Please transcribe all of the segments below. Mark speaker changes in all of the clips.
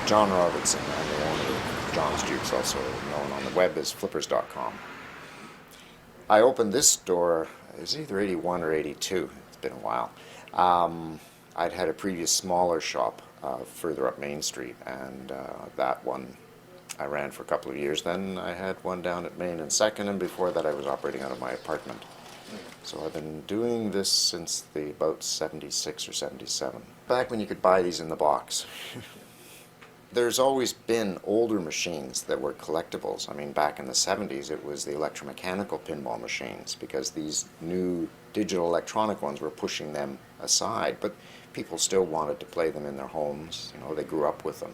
Speaker 1: John Robertson. I'm the owner of John's Jukes, also known on the web as flippers.com. I opened this store, it was either 81 or 82, it's been a while. I'd had a previous smaller shop further up Main Street, and that one I ran for a couple of years. Then I had one down at Main and Second, and before that I was operating out of my apartment. So I've been doing this since about 76 or 77. Back when you could buy these in the box. There's always been older machines that were collectibles. I mean, back in the 70s it was the electromechanical pinball machines, because these new digital electronic ones were pushing them aside, but people still wanted to play them in their homes. You know, they grew up with them.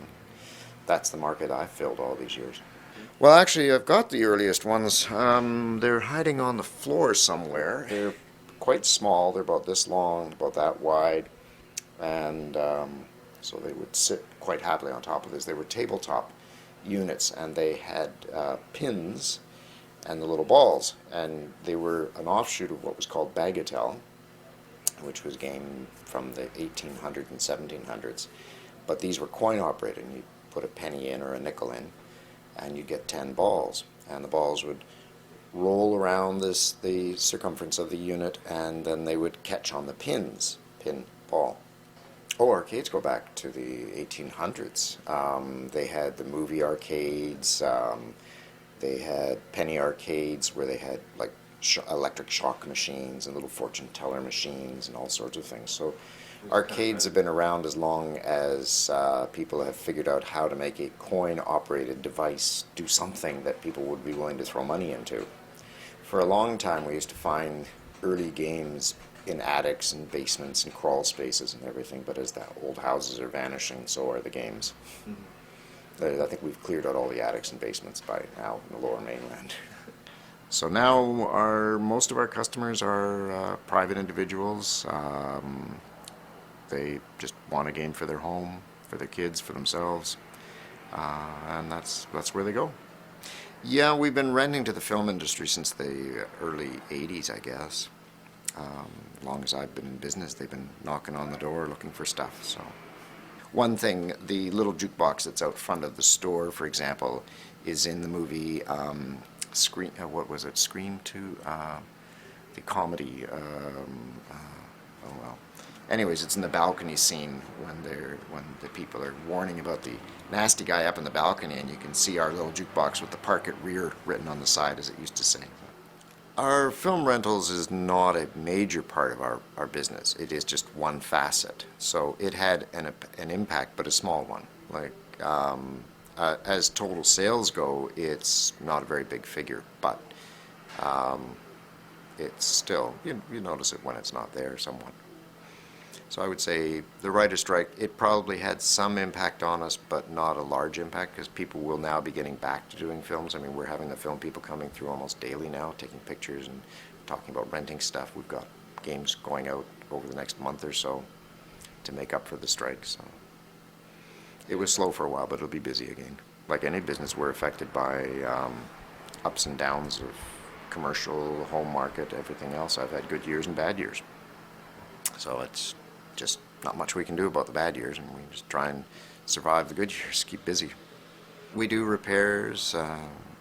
Speaker 1: That's the market I've filled all these years. Well, actually, I've got the earliest ones. They're hiding on the floor somewhere. They're quite small. They're about this long, about that wide, and so they would sit quite happily on top of this. They were tabletop units, and they had pins and the little balls, and they were an offshoot of what was called bagatelle, which was a game from the 1800s and 1700s. But these were coin operated. You put a penny in or a nickel in, and you get 10 balls, and the balls would roll around the circumference of the unit, and then they would catch on the pins, pin ball. Oh, arcades go back to the 1800s. They had the movie arcades, they had penny arcades where they had like electric shock machines and little fortune teller machines and all sorts of things. So arcades have been around as long as people have figured out how to make a coin-operated device do something that people would be willing to throw money into. For a long time we used to find early games in attics and basements and crawl spaces and everything, but as the old houses are vanishing, so are the games. I think we've cleared out all the attics and basements by now in the Lower Mainland. So now most of our customers are private individuals. They just want a game for their home, for their kids, for themselves, and that's where they go. Yeah, we've been renting to the film industry since the early 80s, I guess. As long as I've been in business, they've been knocking on the door looking for stuff. So, one thing, the little jukebox that's out front of the store, for example, is in the movie Scream. What was it? Scream 2, the comedy. Oh well. Anyways, it's in the balcony scene when the people are warning about the nasty guy up in the balcony, and you can see our little jukebox with the "Park at Rear" written on the side, as it used to say. Our film rentals is not a major part of our business. It is just one facet. So it had an impact, but a small one. Like as total sales go, it's not a very big figure, but it's still, you notice it when it's not there somewhat. So I would say the writer's strike, it probably had some impact on us, but not a large impact, because people will now be getting back to doing films. I mean, we're having the film people coming through almost daily now, taking pictures and talking about renting stuff. We've got games going out over the next month or so to make up for the strike. So it was slow for a while, but it'll be busy again. Like any business, we're affected by ups and downs of commercial, home market, everything else. I've had good years and bad years. So it's just not much we can do about the bad years, and we just try and survive the good years, keep busy. We do repairs,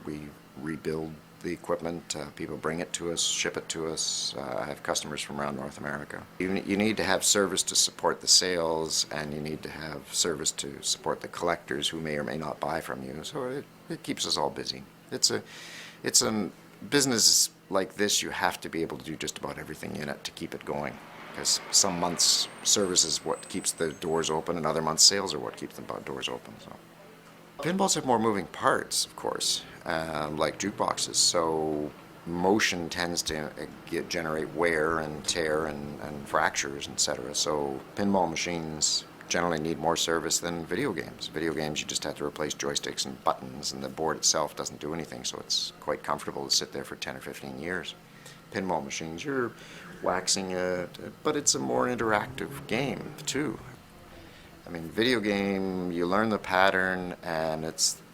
Speaker 1: we rebuild the equipment, people bring it to us, ship it to us. I have customers from around North America. You need to have service to support the sales, and you need to have service to support the collectors who may or may not buy from you, so it keeps us all busy. It's a business like this, you have to be able to do just about everything in it to keep it going. Because some months service is what keeps the doors open, and other months sales are what keeps the doors open. So, pinballs have more moving parts, of course, like jukeboxes. So motion tends to generate wear and tear and fractures, etc. So pinball machines generally need more service than video games. Video games, you just have to replace joysticks and buttons, and the board itself doesn't do anything, so it's quite comfortable to sit there for 10 or 15 years. Pinball machines, you're waxing it, but it's a more interactive game too. I mean, video game, you learn the pattern, and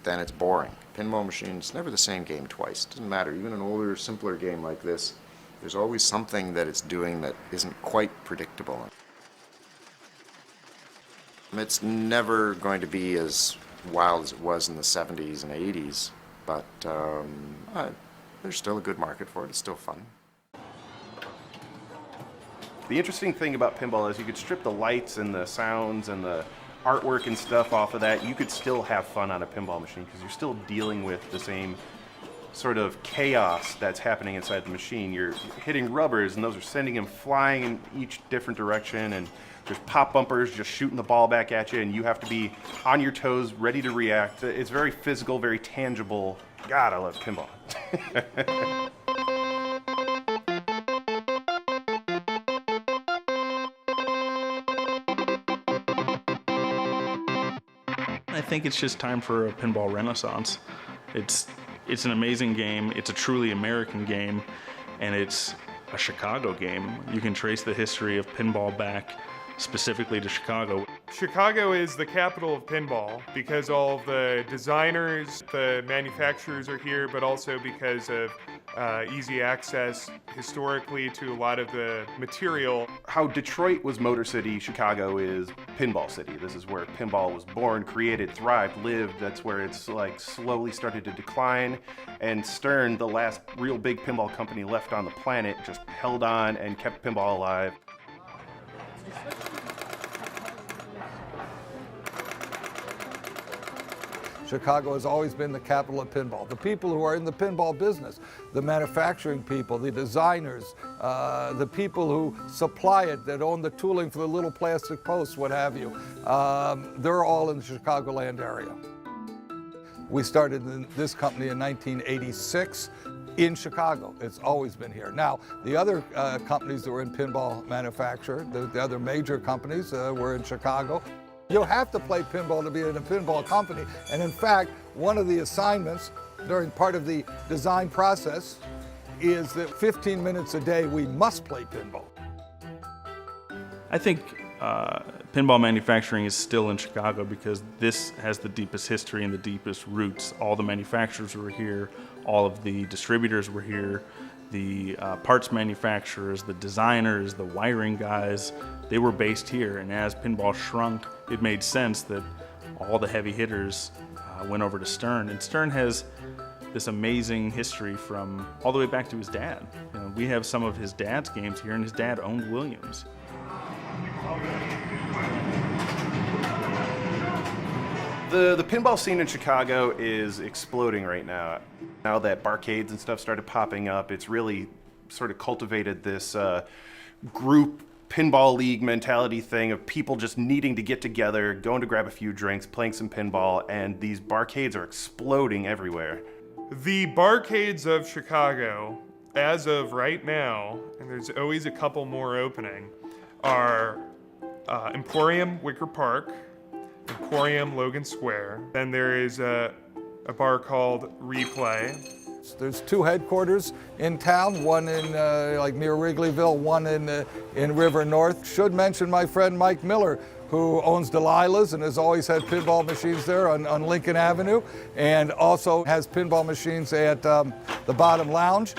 Speaker 1: then it's boring. Pinball machine, it's never the same game twice. It doesn't matter. Even an older, simpler game like this, there's always something that it's doing that isn't quite predictable. It's never going to be as wild as it was in the 70s and 80s, but there's still a good market for it. It's still fun.
Speaker 2: The interesting thing about pinball is you could strip the lights and the sounds and the artwork and stuff off of that. You could still have fun on a pinball machine because you're still dealing with the same sort of chaos that's happening inside the machine. You're hitting rubbers and those are sending them flying in each different direction, and there's pop bumpers just shooting the ball back at you, and you have to be on your toes, ready to react. It's very physical, very tangible. God, I love pinball.
Speaker 3: I think it's just time for a pinball renaissance. It's an amazing game, it's a truly American game, and it's a Chicago game. You can trace the history of pinball back specifically to Chicago.
Speaker 4: Chicago is the capital of pinball because all of the designers, the manufacturers are here, but also because of easy access historically to a lot of the material.
Speaker 2: How Detroit was Motor City, Chicago is Pinball City. This is where pinball was born, created, thrived, lived. That's where it's like slowly started to decline. And Stern, the last real big pinball company left on the planet, just held on and kept pinball alive.
Speaker 5: Chicago has always been the capital of pinball. The people who are in the pinball business, the manufacturing people, the designers, the people who supply it, that own the tooling for the little plastic posts, what have you, they're all in the Chicagoland area. We started this company in 1986 in Chicago. It's always been here. Now, the other companies that were in pinball manufacture, the other major companies were in Chicago. You have to play pinball to be in a pinball company. And in fact, one of the assignments during part of the design process is that 15 minutes a day we must play pinball.
Speaker 3: I think pinball manufacturing is still in Chicago because this has the deepest history and the deepest roots. All the manufacturers were here, all of the distributors were here, the parts manufacturers, the designers, the wiring guys, they were based here. And as pinball shrunk, it made sense that all the heavy hitters went over to Stern. And Stern has this amazing history from all the way back to his dad. You know, we have some of his dad's games here, and his dad owned Williams.
Speaker 2: The pinball scene in Chicago is exploding right now. Now that barcades and stuff started popping up, it's really sort of cultivated this group pinball league mentality thing of people just needing to get together, going to grab a few drinks, playing some pinball, and these barcades are exploding everywhere.
Speaker 4: The barcades of Chicago, as of right now, and there's always a couple more opening, are Emporium Wicker Park, Emporium Logan Square. Then there is a bar called Replay.
Speaker 5: There's two headquarters in town, one in like near Wrigleyville, one in River North. Should mention my friend Mike Miller, who owns Delilah's and has always had pinball machines there on Lincoln Avenue, and also has pinball machines at the Bottom Lounge.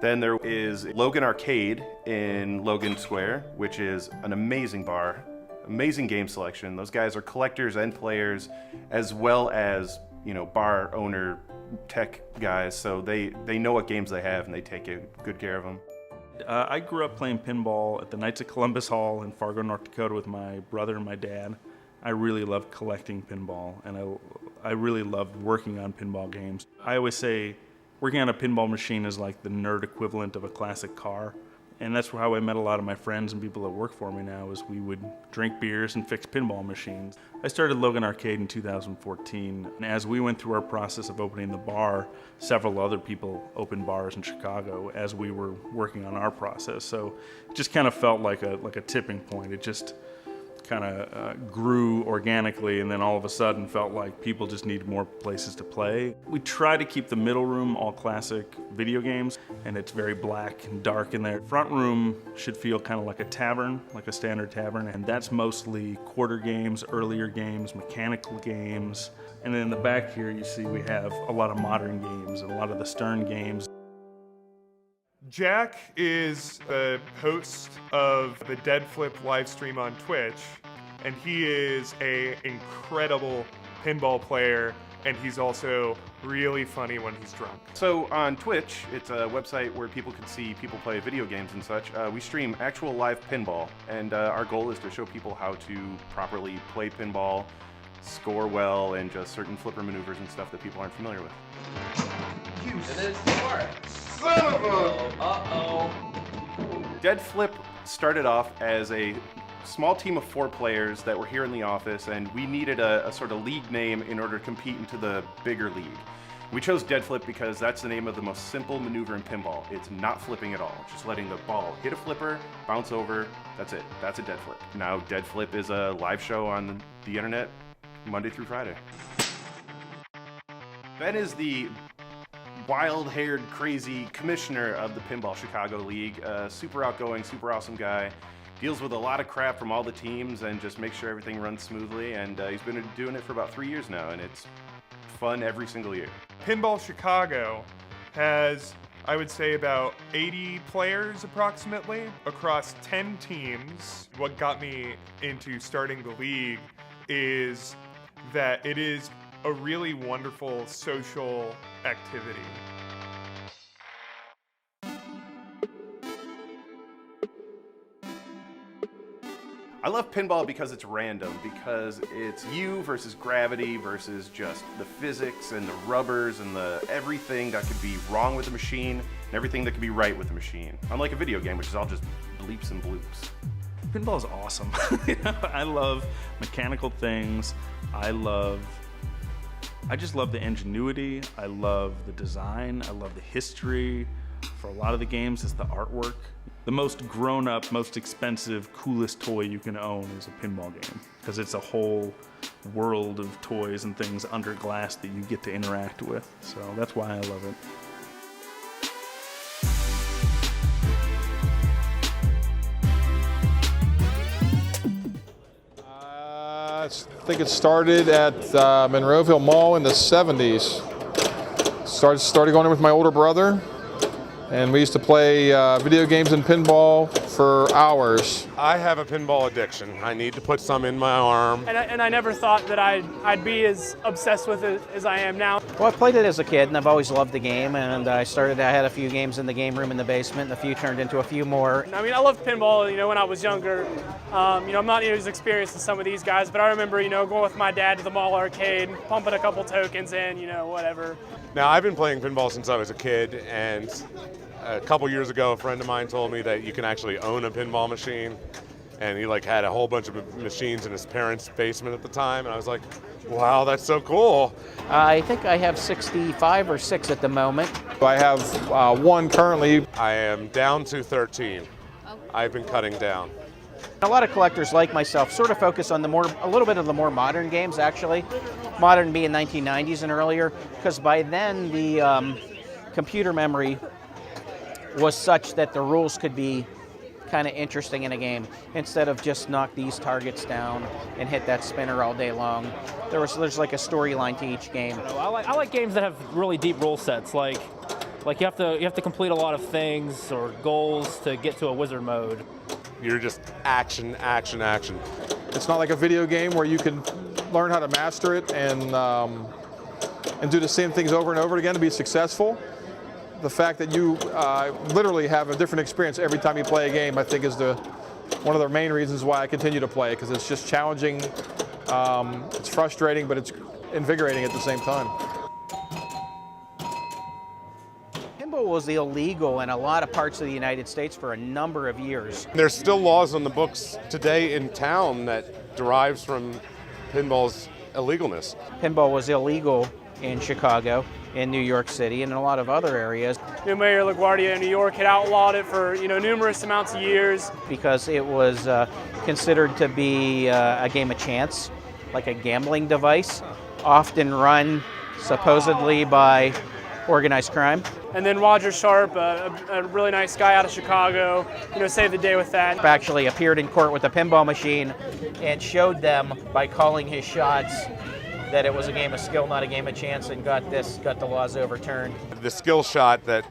Speaker 2: Then there is Logan Arcade in Logan Square, which is an amazing bar, amazing game selection. Those guys are collectors and players, as well as, you know, bar owner tech guys, so they know what games they have and they take good care of them.
Speaker 3: I grew up playing pinball at the Knights of Columbus Hall in Fargo, North Dakota with my brother and my dad. I really loved collecting pinball, and I really loved working on pinball games. I always say working on a pinball machine is like the nerd equivalent of a classic car. And that's how I met a lot of my friends and people that work for me now, is we would drink beers and fix pinball machines. I started Logan Arcade in 2014, and as we went through our process of opening the bar, several other people opened bars in Chicago as we were working on our process. So it just kind of felt like a tipping point. It just kind of grew organically, and then all of a sudden felt like people just needed more places to play. We try to keep the middle room all classic video games, and it's very black and dark in there. Front room should feel kind of like a tavern, like a standard tavern, and that's mostly quarter games, earlier games, mechanical games. And then in the back here you see we have a lot of modern games and a lot of the Stern games.
Speaker 4: Jack is the host of the Dead Flip live stream on Twitch, and he is an incredible pinball player, and he's also really funny when he's drunk.
Speaker 2: So on Twitch, it's a website where people can see people play video games and such. We stream actual live pinball, and our goal is to show people how to properly play pinball, score well, and just certain flipper maneuvers and stuff that people aren't familiar with.
Speaker 6: And then it's smart. Uh-oh.
Speaker 2: Dead Flip started off as a small team of 4 players that were here in the office, and we needed a sort of league name in order to compete into the bigger league. We chose Dead Flip because that's the name of the most simple maneuver in pinball. It's not flipping at all, just letting the ball hit a flipper, bounce over, that's it. That's a Dead Flip. Now Dead Flip is a live show on the internet Monday through Friday. Ben is the wild-haired, crazy commissioner of the Pinball Chicago League. Super outgoing, super awesome guy. Deals with a lot of crap from all the teams and just makes sure everything runs smoothly. And he's been doing it for about 3 years now, and it's fun every single year.
Speaker 4: Pinball Chicago has, I would say, about 80 players approximately across 10 teams. What got me into starting the league is that it is a really wonderful social activity.
Speaker 2: I love pinball because it's random, because it's you versus gravity versus just the physics and the rubbers and the everything that could be wrong with the machine and everything that could be right with the machine. Unlike a video game, which is all just bleeps and bloops.
Speaker 3: Pinball is awesome. I love mechanical things. I just love the ingenuity. I love the design. I love the history. For a lot of the games, it's the artwork. The most grown-up, most expensive, coolest toy you can own is a pinball game, because it's a whole world of toys and things under glass that you get to interact with. So that's why I love it.
Speaker 7: I think it started at Monroeville Mall in the 70s. Started going in with my older brother, and we used to play video games and pinball for hours.
Speaker 8: I have a pinball addiction. I need to put some in my arm.
Speaker 9: And I never thought that I'd be as obsessed with it as I am now.
Speaker 10: Well, I played it as a kid, and I've always loved the game. And I had a few games in the game room in the basement, and a few turned into a few more.
Speaker 9: I mean, I loved pinball, when I was younger. I'm not as experienced as some of these guys, but I remember, going with my dad to the mall arcade, pumping a couple tokens in, whatever.
Speaker 8: Now, I've been playing pinball since I was a kid, and a couple years ago, a friend of mine told me that you can actually own a pinball machine, and he had a whole bunch of machines in his parents' basement at the time, and I was like, wow, that's so cool.
Speaker 10: I think I have 65 or 6 at the moment.
Speaker 7: I have one currently.
Speaker 8: I am down to 13. I've been cutting down.
Speaker 10: A lot of collectors like myself sort of focus on a little bit of the more modern games, actually. Modern being 1990s and earlier, because by then the computer memory was such that the rules could be kind of interesting in a game. Instead of just knock these targets down and hit that spinner all day long, there's like a storyline to each game.
Speaker 11: I like games that have really deep rule sets, like you have to complete a lot of things or goals to get to a wizard mode.
Speaker 8: You're just action, action, action.
Speaker 7: It's not like a video game where you can learn how to master it and do the same things over and over again to be successful. The fact that you literally have a different experience every time you play a game, I think, is one of the main reasons why I continue to play, because it's just challenging, it's frustrating, but it's invigorating at the same time.
Speaker 10: Pinball was illegal in a lot of parts of the United States for a number of years.
Speaker 8: There's still laws on the books today in town that derives from pinball's illegalness.
Speaker 10: Pinball was illegal in Chicago, in New York City, and in a lot of other areas.
Speaker 9: Mayor LaGuardia in New York had outlawed it for numerous amounts of years.
Speaker 10: Because it was considered to be a game of chance, like a gambling device, often run supposedly by organized crime.
Speaker 9: And then Roger Sharp, a really nice guy out of Chicago, saved the day with that.
Speaker 10: Actually appeared in court with a pinball machine and showed them by calling his shots that it was a game of skill, not a game of chance, and got the laws overturned.
Speaker 8: The skill shot that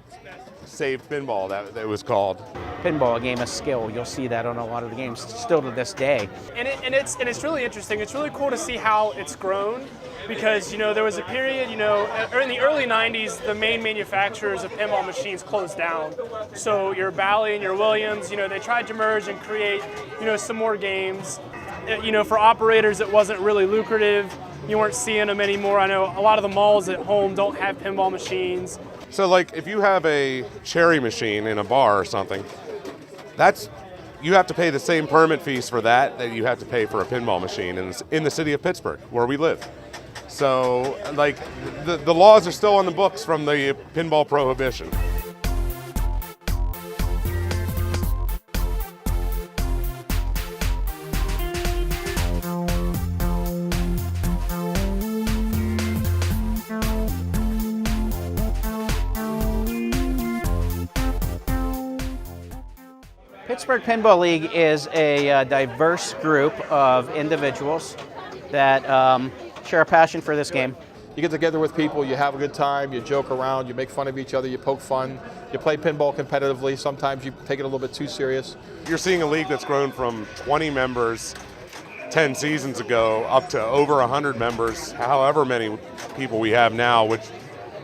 Speaker 8: saved pinball, that it was called.
Speaker 10: pinball a game of skill. You'll see that on a lot of the games still to this day.
Speaker 9: And it's really interesting. It's really cool to see how it's grown, because there was a period in the early 90s, the main manufacturers of pinball machines closed down. So your Bally and your Williams, they tried to merge and create some more games. For operators it wasn't really lucrative. You weren't seeing them anymore. I know a lot of the malls at home don't have pinball machines.
Speaker 8: So like if you have a cherry machine in a bar or something, you have to pay the same permit fees for that you have to pay for a pinball machine in the city of Pittsburgh, where we live. So like the laws are still on the books from the pinball prohibition.
Speaker 10: Pittsburgh Pinball League is a diverse group of individuals that share a passion for this game.
Speaker 7: You get together with people, you have a good time, you joke around, you make fun of each other, you poke fun, you play pinball competitively. Sometimes you take it a little bit too serious.
Speaker 8: You're seeing a league that's grown from 20 members 10 seasons ago up to over 100 members, however many people we have now, which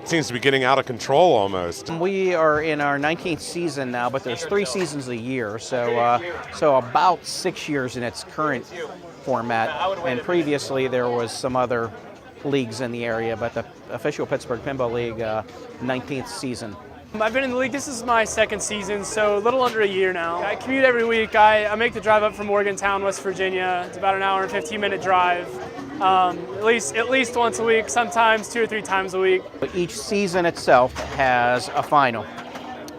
Speaker 8: seems to be getting out of control almost.
Speaker 10: We are in our 19th season now, but there's 3 seasons a year, so about 6 years in its current format. And previously there was some other leagues in the area, but the official Pittsburgh Pinball League 19th season.
Speaker 9: I've been in the league, this is my 2nd season, so a little under a year now. I commute every week. I make the drive up from Morgantown, West Virginia. It's about an hour and 15-minute drive. At least once a week, sometimes 2 or 3 times a week.
Speaker 10: Each season itself has a final.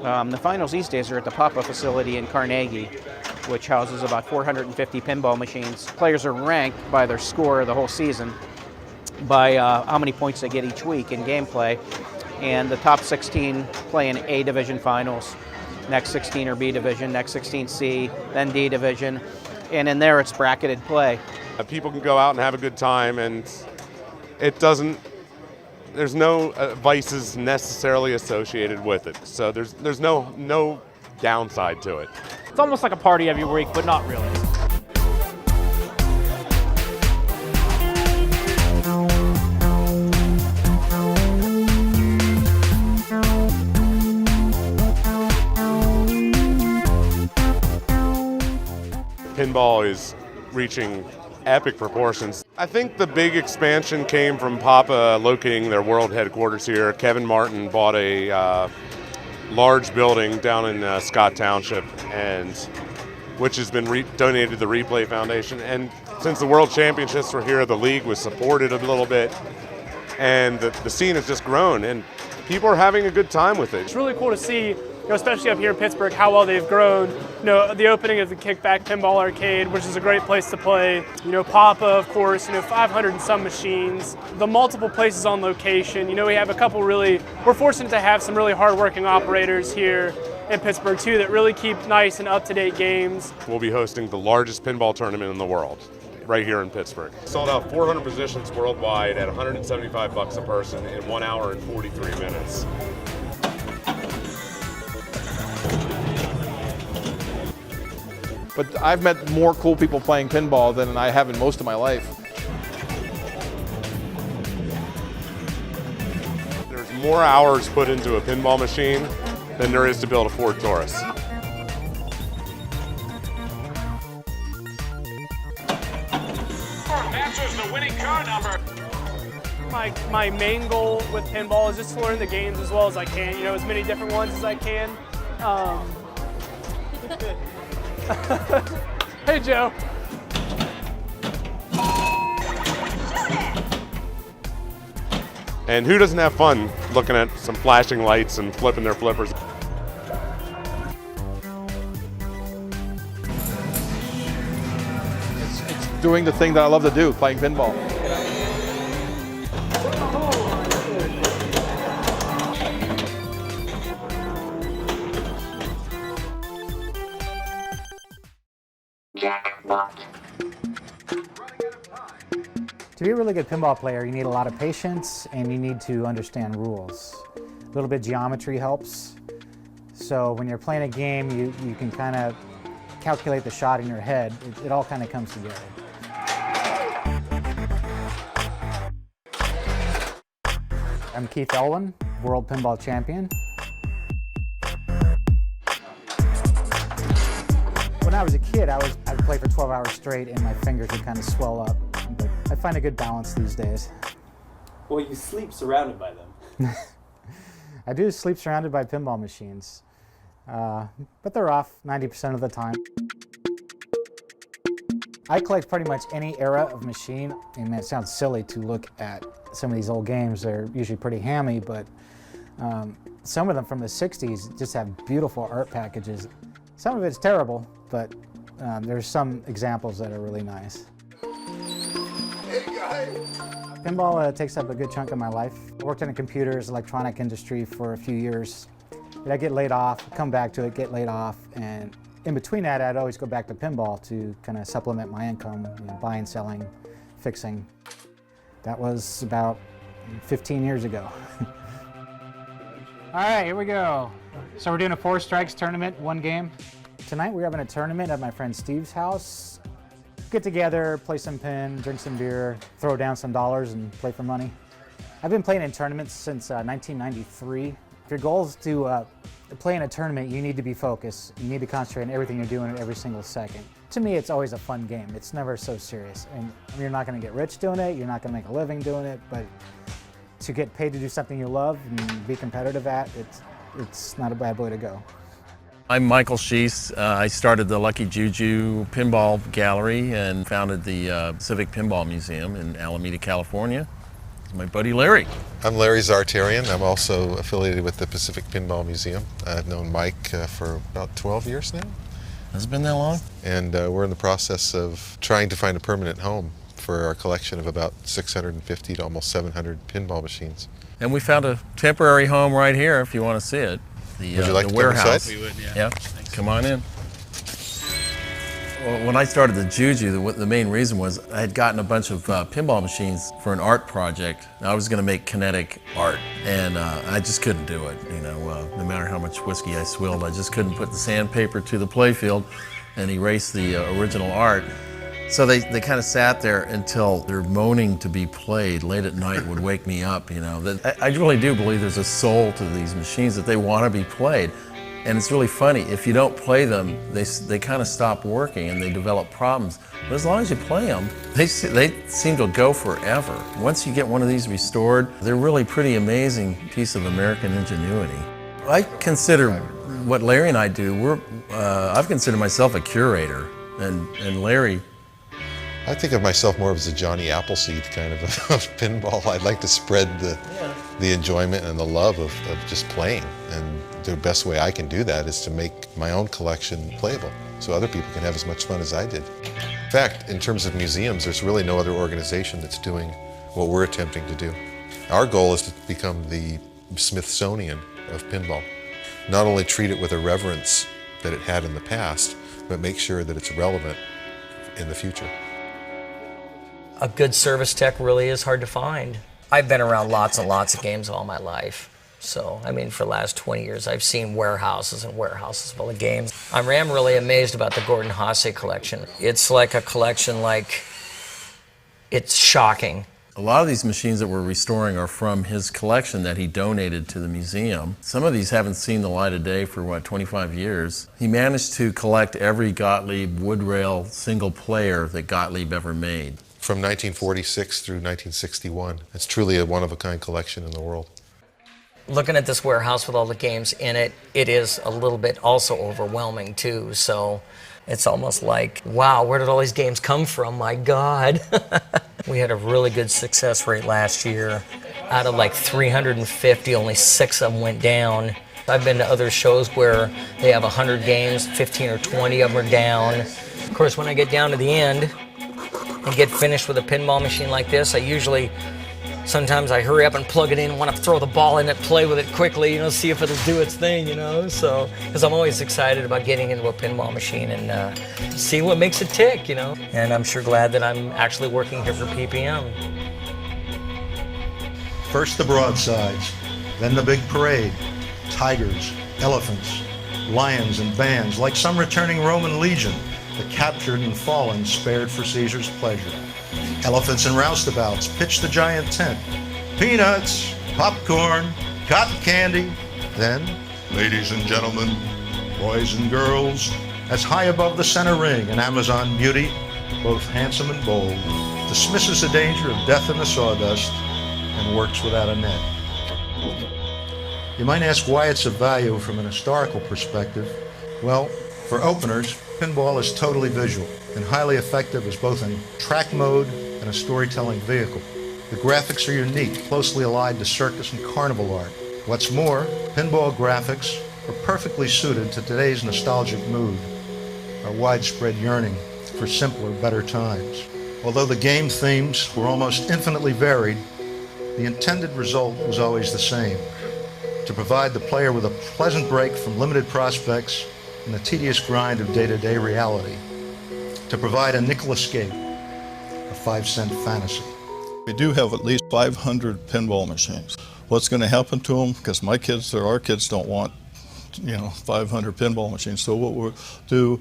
Speaker 10: The finals these days are at the Papa facility in Carnegie, which houses about 450 pinball machines. Players are ranked by their score the whole season, by how many points they get each week in gameplay. And the top 16 play in A Division finals. Next 16 are B Division, next 16 C, then D Division. And in there it's bracketed play.
Speaker 8: People can go out and have a good time, and there's no vices necessarily associated with it. So there's no downside to it.
Speaker 11: It's almost like a party every week, but not really.
Speaker 8: Pinball is reaching epic proportions. I think the big expansion came from Papa locating their world headquarters here. Kevin Martin bought a large building down in Scott Township, which has been donated to the Replay Foundation. And since the World Championships were here, the league was supported a little bit, and the scene has just grown, and people are having a good time with it.
Speaker 9: It's really cool to see, especially up here in Pittsburgh, how well they've grown. The opening of the Kickback Pinball Arcade, which is a great place to play. Papa, of course, 500 and some machines. The multiple places on location. We have a couple we're fortunate to have some really hard-working operators here in Pittsburgh too that really keep nice and up-to-date games.
Speaker 8: We'll be hosting the largest pinball tournament in the world, right here in Pittsburgh. Sold out 400 positions worldwide at $175 a person in 1 hour and 43 minutes.
Speaker 7: But I've met more cool people playing pinball than I have in most of my life.
Speaker 8: There's more hours put into a pinball machine than there is to build a Ford Taurus.
Speaker 6: Answers the winning car number.
Speaker 9: My main goal with pinball is just to learn the games as well as I can, as many different ones as I can. Hey, Joe.
Speaker 8: And who doesn't have fun looking at some flashing lights and flipping their flippers?
Speaker 7: It's doing the thing that I love to do, playing pinball.
Speaker 12: To be a really good pinball player, you need a lot of patience and you need to understand rules. A little bit of geometry helps. So when you're playing a game, you can kind of calculate the shot in your head. It all kind of comes together. I'm Keith Elwin, World Pinball Champion. When I was a kid, I'd play for 12 hours straight and my fingers would kind of swell up. But I find a good balance these days.
Speaker 13: Well, you sleep surrounded by them.
Speaker 12: I do sleep surrounded by pinball machines, but they're off 90% of the time. I collect pretty much any era of machine. I mean, it sounds silly to look at some of these old games. They're usually pretty hammy, but some of them from the 60s just have beautiful art packages. Some of it's terrible, but there's some examples that are really nice.
Speaker 1: Hey guys!
Speaker 12: Pinball takes up a good chunk of my life. I worked in the computers, electronic industry for a few years. I'd get laid off, come back to it, get laid off, and in between that, I'd always go back to pinball to kind of supplement my income, buying, selling, fixing. That was about 15 years ago. All right, here we go. So we're doing a 4 strikes tournament, 1 game. Tonight we're having a tournament at my friend Steve's house. Get together, play some pin, drink some beer, throw down some dollars and play for money. I've been playing in tournaments since 1993. If your goal is to play in a tournament, you need to be focused. You need to concentrate on everything you're doing every single second. To me, it's always a fun game. It's never so serious. And you're not going to get rich doing it, you're not going to make a living doing it, but to get paid to do something you love and be competitive at, it's not a bad way to go.
Speaker 14: I'm Michael Sheese. I started the Lucky Juju Pinball Gallery and founded the Civic Pinball Museum in Alameda, California. It's my buddy Larry.
Speaker 15: I'm Larry Zartarian. I'm also affiliated with the Pacific Pinball Museum. I've known Mike for about 12 years now.
Speaker 14: Has it been that long?
Speaker 15: And we're in the process of trying to find a permanent home for our collection of about 650 to almost 700 pinball machines.
Speaker 14: And we found a temporary home right here if you want to see it.
Speaker 15: Would you like
Speaker 14: the
Speaker 15: to
Speaker 14: warehouse.
Speaker 15: come inside?
Speaker 14: We would, yeah. Come on in. Well, when I started the Juju, the main reason was I had gotten a bunch of pinball machines for an art project. I was going to make kinetic art, and I just couldn't do it. No matter how much whiskey I swilled, I just couldn't put the sandpaper to the playfield and erase the original art. So they kind of sat there until their moaning to be played late at night would wake me up, I really do believe there's a soul to these machines, that they want to be played. And it's really funny, if you don't play them, they kind of stop working and they develop problems. But as long as you play them, they seem to go forever. Once you get one of these restored, they're really pretty amazing piece of American ingenuity. I consider what Larry and I do, I've considered myself a curator, and Larry,
Speaker 15: I think of myself more as a Johnny Appleseed kind of pinball. I'd like to spread the enjoyment and the love of just playing. And the best way I can do that is to make my own collection playable so other people can have as much fun as I did. In fact, in terms of museums, there's really no other organization that's doing what we're attempting to do. Our goal is to become the Smithsonian of pinball. Not only treat it with a reverence that it had in the past, but make sure that it's relevant in the future.
Speaker 16: A good service tech really is hard to find. I've been around lots and lots of games all my life. So, for the last 20 years, I've seen warehouses and warehouses full of games. I am really amazed about the Gordon Hasse collection. It's like a collection it's shocking.
Speaker 14: a lot of these machines that we're restoring are from his collection that he donated to the museum. Some of these haven't seen the light of day for, 25 years. He managed to collect every Gottlieb wood rail single player that Gottlieb ever made.
Speaker 15: From 1946 through 1961. It's truly a one-of-a-kind collection in the world.
Speaker 16: Looking at this warehouse with all the games in it, it is a little bit also overwhelming too. So it's almost like, wow, where did all these games come from? My God. We had a really good success rate last year. Out of like 350, only 6 of them went down. I've been to other shows where they have 100 games, 15 or 20 of them are down. Of course, when I get down to the end and get finished with a pinball machine like this, sometimes I hurry up and plug it in, want to throw the ball in it, play with it quickly, see if it'll do its thing, So, because I'm always excited about getting into a pinball machine and see what makes it tick, And I'm sure glad that I'm actually working here for PPM.
Speaker 17: First the broadsides, then the big parade, tigers, elephants, lions and bands, like some returning Roman legion, the captured and fallen spared for Caesar's pleasure. Elephants and roustabouts pitch the giant tent. Peanuts, popcorn, cotton candy. Then, ladies and gentlemen, boys and girls, as high above the center ring, an Amazon beauty, both handsome and bold, dismisses the danger of death in the sawdust and works without a net. You might ask why it's of value from an historical perspective. Well, for openers, pinball is totally visual and highly effective as both a track mode and a storytelling vehicle. The graphics are unique, closely allied to circus and carnival art. What's more, pinball graphics are perfectly suited to today's nostalgic mood, our widespread yearning for simpler, better times. Although the game themes were almost infinitely varied, the intended result was always the same: to provide the player with a pleasant break from limited prospects and the tedious grind of day-to-day reality, to provide a nickel escape, a 5-cent fantasy.
Speaker 18: We do have at least 500 pinball machines. What's going to happen to them? Because my kids or our kids don't want, 500 pinball machines. So what we'll do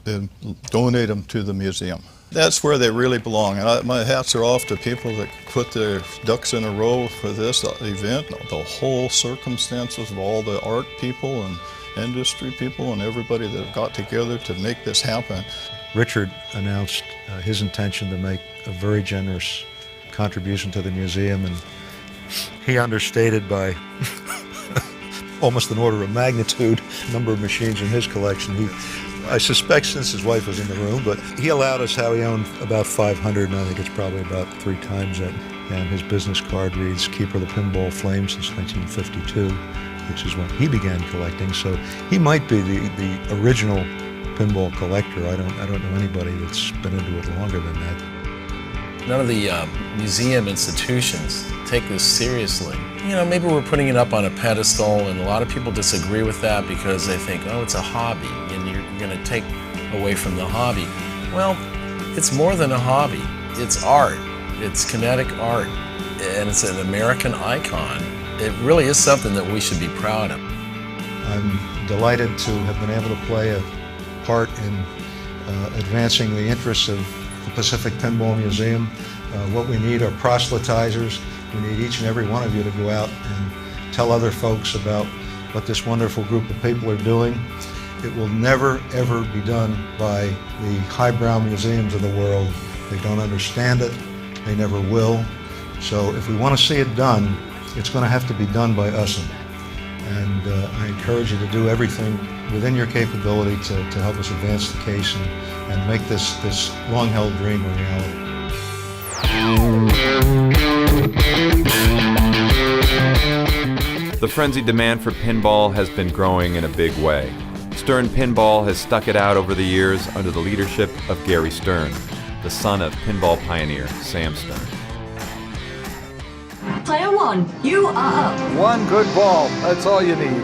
Speaker 18: is donate them to the museum. That's where they really belong. And my hats are off to people that put their ducks in a row for this event. The whole circumstances of all the art people and industry people and everybody that got together to make this happen.
Speaker 17: Richard announced his intention to make a very generous contribution to the museum, and he understated by almost an order of magnitude the number of machines in his collection. I suspect since his wife was in the room, but he allowed us how he owned about 500, and I think it's probably about 3 times that. And his business card reads, Keeper of the Pinball Flame since 1952, which is when he began collecting. So he might be the original pinball collector. I don't know anybody that's been into it longer than that.
Speaker 14: None of the museum institutions take this seriously. Maybe we're putting it up on a pedestal, and a lot of people disagree with that because they think, oh, it's a hobby, and you're going to take away from the hobby. Well, it's more than a hobby. It's art. It's kinetic art, and it's an American icon. It really is something that we should be proud of.
Speaker 17: I'm delighted to have been able to play a part in advancing the interests of the Pacific Pinball Museum. What we need are proselytizers. We need each and every one of you to go out and tell other folks about what this wonderful group of people are doing. It will never, ever be done by the highbrow museums of the world. They don't understand it. They never will. So if we want to see it done, it's going to have to be done by us. And I encourage you to do everything within your capability to help us advance the case and make this long-held dream a reality.
Speaker 19: The frenzied demand for pinball has been growing in a big way. Stern Pinball has stuck it out over the years under the leadership of Gary Stern, the son of pinball pioneer Sam Stern.
Speaker 20: Player 1, you are up.
Speaker 5: 1 good ball, that's all you need.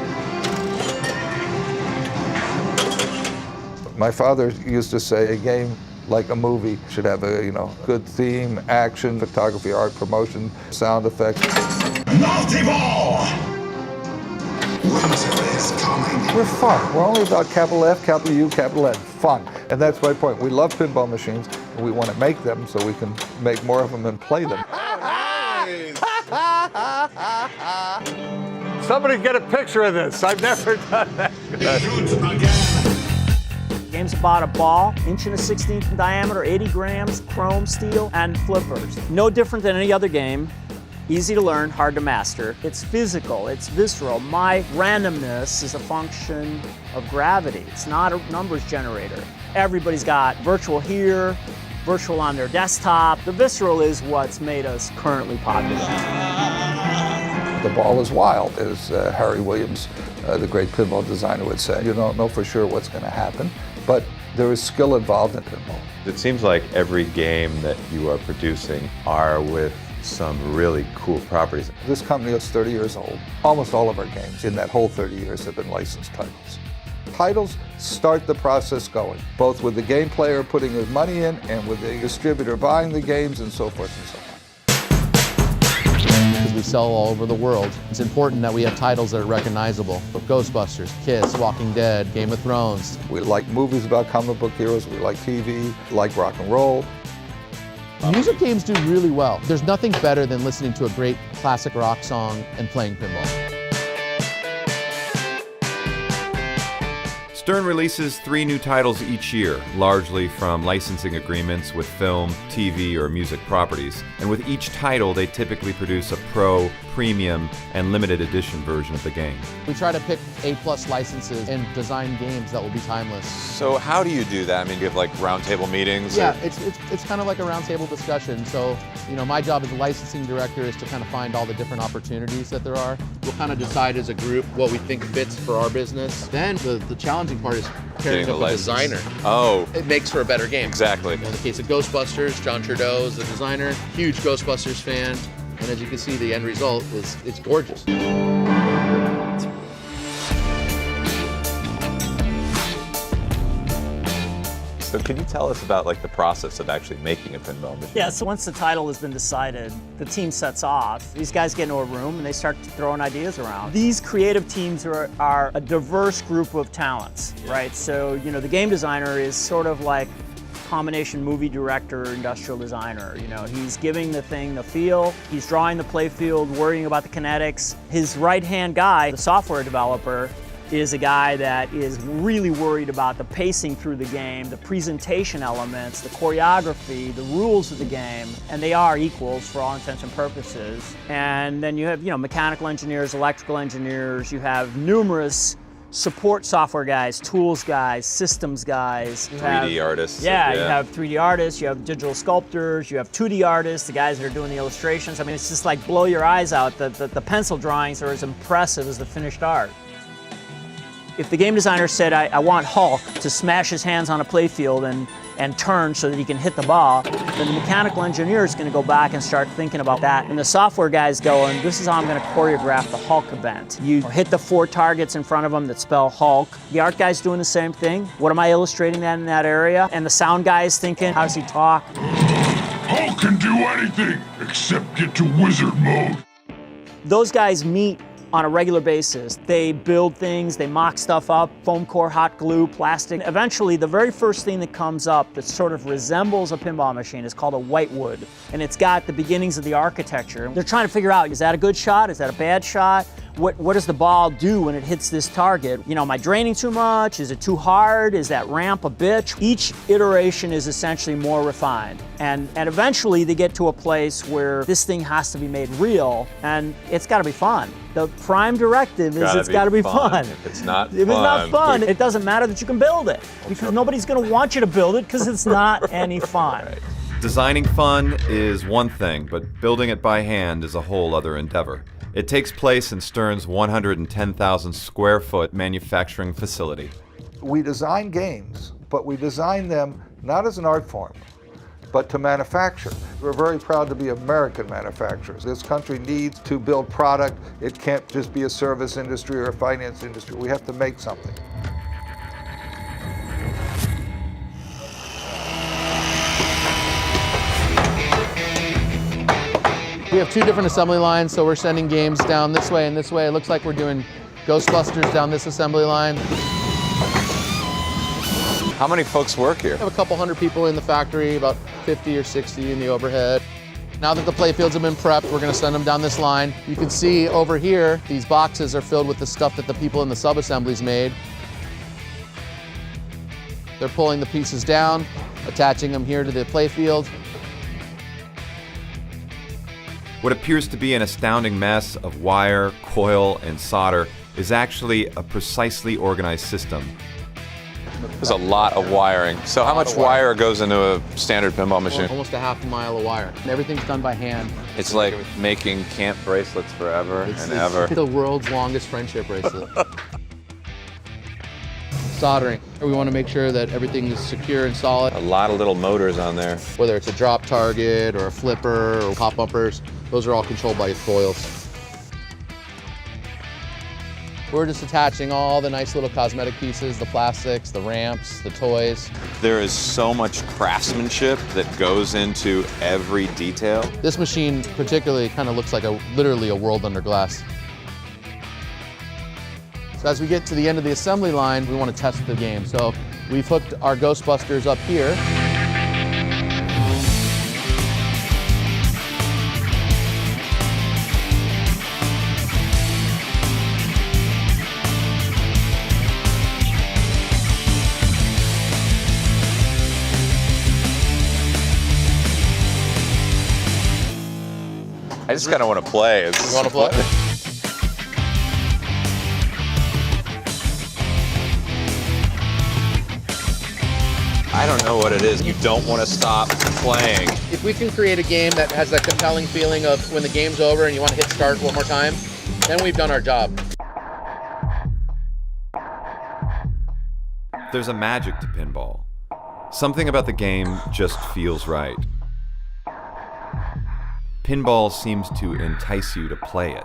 Speaker 5: My father used to say a game like a movie should have a good theme, action, photography, art, promotion, sound effects.
Speaker 21: Multi-ball! Winter is coming.
Speaker 5: We're fun. We're only about capital F, capital U, capital N. Fun. And that's my point. We love pinball machines, and we want to make them so we can make more of them and play them. Somebody get a picture of this. I've never done that.
Speaker 22: Game's about a ball, 1.1/16 in diameter, 80 grams, chrome, steel, and flippers. No different than any other game. Easy to learn, hard to master. It's physical, it's visceral. My randomness is a function of gravity. It's not a numbers generator. Everybody's got virtual here, virtual on their desktop. The visceral is what's made us currently popular.
Speaker 5: The ball is wild, as Harry Williams, the great pinball designer, would say. You don't know for sure what's going to happen, but there is skill involved in pinball.
Speaker 23: It seems like every game that you are producing are with some really cool properties.
Speaker 5: This company is 30 years old. Almost all of our games in that whole 30 years have been licensed titles. Titles start the process going, both with the game player putting his money in and with the distributor buying the games and so forth and so on.
Speaker 2: Because we sell all over the world, it's important that we have titles that are recognizable. Ghostbusters, Kiss, Walking Dead, Game of Thrones.
Speaker 5: We like movies about comic book heroes, we like TV, like rock and roll.
Speaker 2: Music games do really well. There's nothing better than listening to a great classic rock song and playing pinball.
Speaker 19: Stern releases 3 new titles each year, largely from licensing agreements with film, TV, or music properties. And with each title, they typically produce a pro, premium, and limited edition version of the game.
Speaker 2: We try to pick A+ licenses and design games that will be timeless.
Speaker 3: So how do you do that? I mean, do you have like roundtable meetings?
Speaker 2: Yeah, it's kind of like a roundtable discussion. So, you know, my job as a licensing director is to kind of find all the different opportunities that there are. We'll kind of decide as a group what we think fits for our business. Then the challenging part is pairing up a designer.
Speaker 3: Oh.
Speaker 2: It makes for a better game.
Speaker 3: Exactly.
Speaker 2: In the case of Ghostbusters, John Trudeau is the designer, huge Ghostbusters fan, and as you can see, the end result is it's gorgeous.
Speaker 3: So can you tell us about like the process of actually making a pinball machine?
Speaker 22: Yeah, so once the title has been decided, the team sets off. These guys get into a room and they start throwing ideas around. These creative teams are a diverse group of talents, right? So, you know, the game designer is sort of like combination movie director, industrial designer. You know, he's giving the thing the feel, he's drawing the play field, worrying about the kinetics. His right-hand guy, the software developer, is a guy that is really worried about the pacing through the game, the presentation elements, the choreography, the rules of the game, and they are equals for all intents and purposes. And then you have, you know, mechanical engineers, electrical engineers, you have numerous support software guys, tools guys, systems guys.
Speaker 3: 3D artists.
Speaker 22: Yeah, you have 3D artists, you have digital sculptors, you have 2D artists, the guys that are doing the illustrations. I mean, it's just like blow your eyes out. The pencil drawings are as impressive as the finished art. If the game designer said, I want Hulk to smash his hands on a playfield and turn so that he can hit the ball, then the mechanical engineer is going to go back and start thinking about that. And the software guy's going, this is how I'm going to choreograph the Hulk event. You hit the 4 targets in front of him that spell Hulk. The art guy's doing the same thing. What am I illustrating that in that area? And the sound guy is thinking, how does he talk?
Speaker 21: Hulk can do anything except get to wizard mode.
Speaker 22: Those guys meet on a regular basis. They build things, they mock stuff up, foam core, hot glue, plastic. Eventually, the very first thing that comes up that sort of resembles a pinball machine is called a whitewood. And it's got the beginnings of the architecture. They're trying to figure out, is that a good shot? Is that a bad shot? What does the ball do when it hits this target? You know, am I draining too much? Is it too hard? Is that ramp a bitch? Each iteration is essentially more refined. And eventually they get to a place where this thing has to be made real, and it's gotta be fun. The prime directive is it's gotta be fun.
Speaker 3: If it's not
Speaker 22: If it's not fun, it doesn't matter that you can build it, because nobody's gonna want you to build it because it's not any fun.
Speaker 3: Right.
Speaker 19: Designing fun is one thing, but building it by hand is a whole other endeavor. It takes place in Stern's 110,000 square foot manufacturing facility.
Speaker 5: We design games, but we design them not as an art form, but to manufacture. We're very proud to be American manufacturers. This country needs to build product. It can't just be a service industry or a finance industry. We have to make something.
Speaker 2: We have 2 different assembly lines, so we're sending games down this way and this way. It looks like we're doing Ghostbusters down this assembly line.
Speaker 3: How many folks work here?
Speaker 2: We have a couple hundred people in the factory, about 50 or 60 in the overhead. Now that the playfields have been prepped, we're going to send them down this line. You can see over here, these boxes are filled with the stuff that the people in the sub-assemblies made. They're pulling the pieces down, attaching them here to the playfield.
Speaker 19: What appears to be an astounding mess of wire, coil, and solder is actually a precisely organized system.
Speaker 3: There's a lot of wiring. So how much wire goes into a standard pinball machine?
Speaker 2: Almost a half a mile of wire. And everything's done by hand.
Speaker 3: It's like making camp bracelets forever and ever.
Speaker 2: It's the world's longest friendship bracelet. Soldering. We want to make sure that everything is secure and solid.
Speaker 3: A lot of little motors on there.
Speaker 2: Whether it's a drop target or a flipper or pop bumpers, those are all controlled by coils. We're just attaching all the nice little cosmetic pieces, the plastics, the ramps, the toys.
Speaker 3: There is so much craftsmanship that goes into every detail.
Speaker 2: This machine particularly kind of looks like literally a world under glass. So as we get to the end of the assembly line, we want to test the game. So we've hooked our Ghostbusters up here.
Speaker 3: I just kind of want to play.
Speaker 2: You want to play?
Speaker 3: I don't know what it is. You don't want to stop playing.
Speaker 2: If we can create a game that has that compelling feeling of when the game's over and you want to hit start one more time, then we've done our job.
Speaker 19: There's a magic to pinball. Something about the game just feels right. Pinball seems to entice you to play it.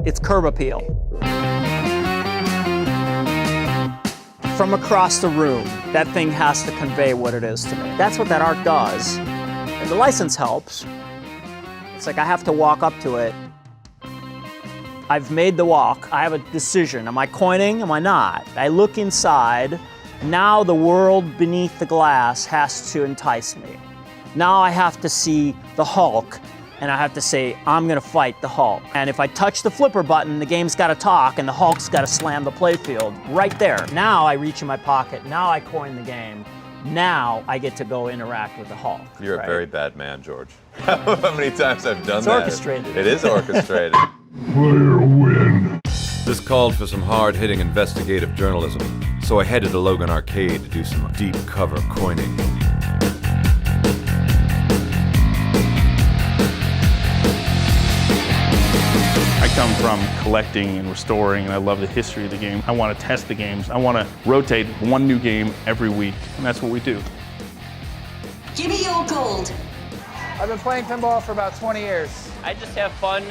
Speaker 22: It's curb appeal. From across the room, that thing has to convey what it is to me. That's what that art does. And the license helps. It's like I have to walk up to it. I've made the walk. I have a decision. Am I coining? Am I not? I look inside. Now the world beneath the glass has to entice me. Now I have to see the Hulk, and I have to say, I'm gonna fight the Hulk. And if I touch the flipper button, the game's gotta talk, and the Hulk's gotta slam the playfield right there. Now I reach in my pocket, now I coin the game. Now I get to go interact with the Hulk.
Speaker 3: You're
Speaker 22: right?
Speaker 3: a very bad man, George. How many times I've done
Speaker 22: It's
Speaker 3: that?
Speaker 22: orchestrated.
Speaker 3: It is orchestrated.
Speaker 21: Player win.
Speaker 19: This called for some hard-hitting investigative journalism, so I headed to Logan Arcade to do some deep cover coining.
Speaker 4: I come from collecting and restoring, and I love the history of the game. I want to test the games. I want to rotate one new game every week, and that's what we do.
Speaker 20: Give me your gold.
Speaker 10: I've been playing pinball for about 20 years.
Speaker 11: I just have fun.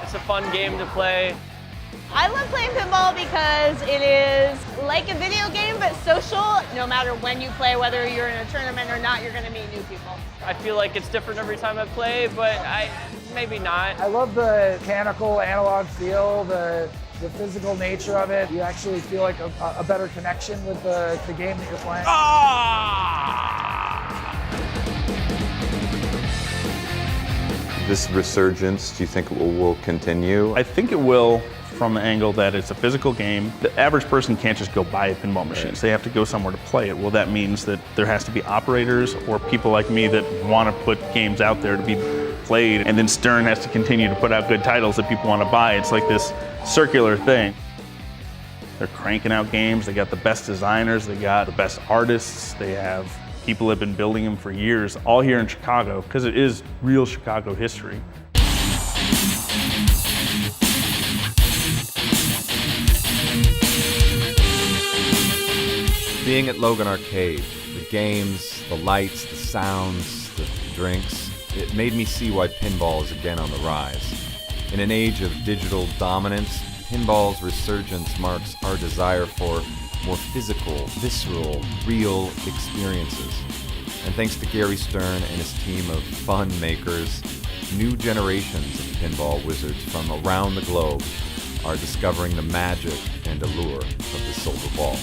Speaker 11: It's a fun game to play.
Speaker 24: I love playing pinball because it is like a video game, but social. No matter when you play, whether you're in a tournament or not, you're going to meet new people.
Speaker 11: I feel like it's different every time I play, but maybe not.
Speaker 10: I love the mechanical analog feel, the physical nature of it. You actually feel like a better connection with the game that you're playing.
Speaker 19: This resurgence, do you think will continue?
Speaker 4: I think it will, from the angle that it's a physical game. The average person can't just go buy a pinball machine. They have to go somewhere to play it. Well, that means that there has to be operators or people like me that want to put games out there to be played. And then Stern has to continue to put out good titles that people want to buy. It's like this circular thing. They're cranking out games. They got the best designers. They got the best artists. They have people that have been building them for years, all here in Chicago, because it is real Chicago history.
Speaker 19: Being at Logan Arcade, the games, the lights, the sounds, the drinks, it made me see why pinball is again on the rise. In an age of digital dominance, pinball's resurgence marks our desire for more physical, visceral, real experiences. And thanks to Gary Stern and his team of fun makers, new generations of pinball wizards from around the globe are discovering the magic and allure of the silver ball.